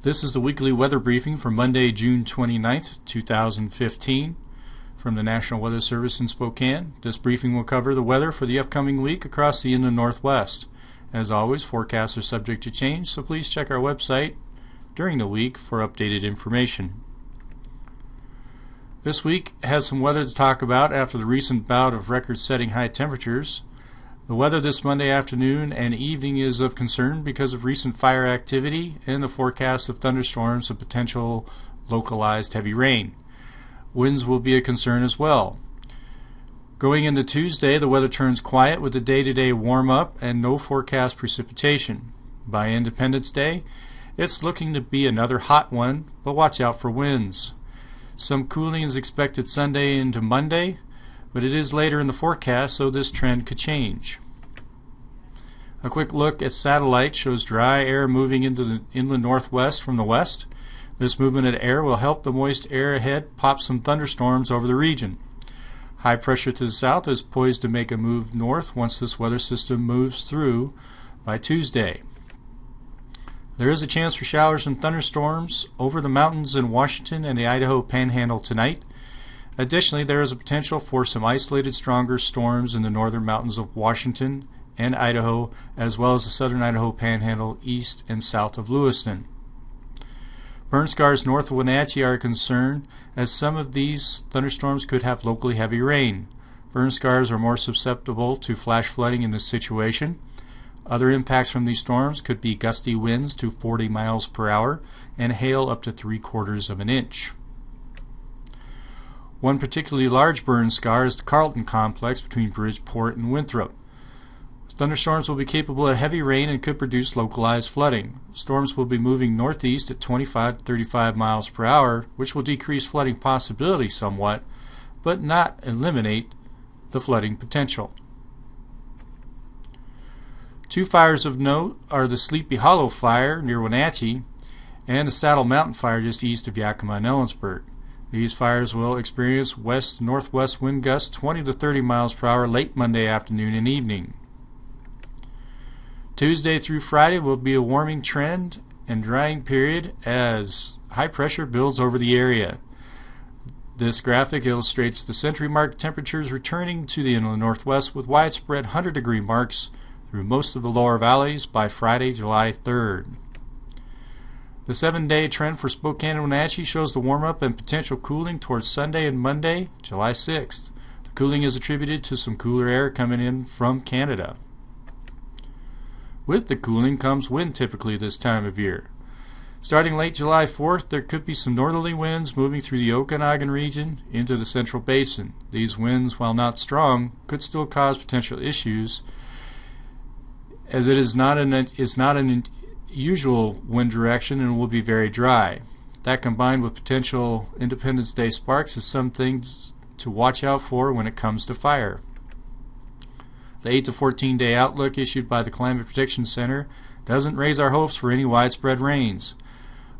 This is the weekly weather briefing for Monday, June 29th, 2015 from the National Weather Service in Spokane. This briefing will cover the weather for the upcoming week across the inland Northwest. As always, forecasts are subject to change, so please check our website during the week for updated information. This week has some weather to talk about after the recent bout of record-setting high temperatures. The weather this Monday afternoon and evening is of concern because of recent fire activity and the forecast of thunderstorms and potential localized heavy rain. Winds will be a concern as well. Going into Tuesday, the weather turns quiet with the day-to-day warm-up and no forecast precipitation. By Independence Day, it's looking to be another hot one, but watch out for winds. Some cooling is expected Sunday into Monday, but it is later in the forecast, so this trend could change. A quick look at satellite shows dry air moving into the inland northwest from the west. This movement of air will help the moist air ahead pop some thunderstorms over the region. High pressure to the south is poised to make a move north once this weather system moves through by Tuesday. There is a chance for showers and thunderstorms over the mountains in Washington and the Idaho Panhandle tonight. Additionally, there is a potential for some isolated stronger storms in the northern mountains of Washington and Idaho, as well as the southern Idaho Panhandle east and south of Lewiston. Burn scars north of Wenatchee are a concern, as some of these thunderstorms could have locally heavy rain. Burn scars are more susceptible to flash flooding in this situation. Other impacts from these storms could be gusty winds to 40 miles per hour and hail up to 3/4 of an inch. One particularly large burn scar is the Carlton complex between Bridgeport and Winthrop. Thunderstorms will be capable of heavy rain and could produce localized flooding. Storms will be moving northeast at 25 to 35 miles per hour, which will decrease flooding possibility somewhat, but not eliminate the flooding potential. Two fires of note are the Sleepy Hollow Fire near Wenatchee and the Saddle Mountain Fire just east of Yakima and Ellensburg. These fires will experience west-northwest wind gusts 20 to 30 miles per hour late Monday afternoon and evening. Tuesday through Friday will be a warming trend and drying period as high pressure builds over the area. This graphic illustrates the century mark temperatures returning to the inland northwest with widespread 100-degree marks through most of the lower valleys by Friday, July 3rd. The 7-day trend for Spokane and Wenatchee shows the warm-up and potential cooling towards Sunday and Monday, July 6th. The cooling is attributed to some cooler air coming in from Canada. With the cooling comes wind typically this time of year. Starting late July 4th, there could be some northerly winds moving through the Okanagan region into the Central Basin. These winds, while not strong, could still cause potential issues, as it is not an usual wind direction and will be very dry. That combined with potential Independence Day sparks is some things to watch out for when it comes to fire. The 8 to 14-day outlook issued by the Climate Protection Center doesn't raise our hopes for any widespread rains.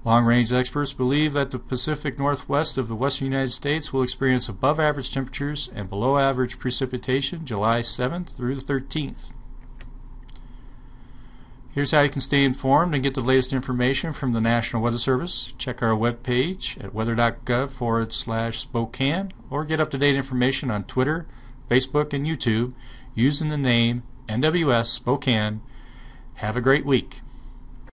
Long-range experts believe that the Pacific Northwest of the western United States will experience above-average temperatures and below-average precipitation July 7th through the 13th. Here's how you can stay informed and get the latest information from the National Weather Service. Check our webpage at weather.gov/Spokane or get up-to-date information on Twitter, Facebook, and YouTube using the name NWS Spokane. Have a great week.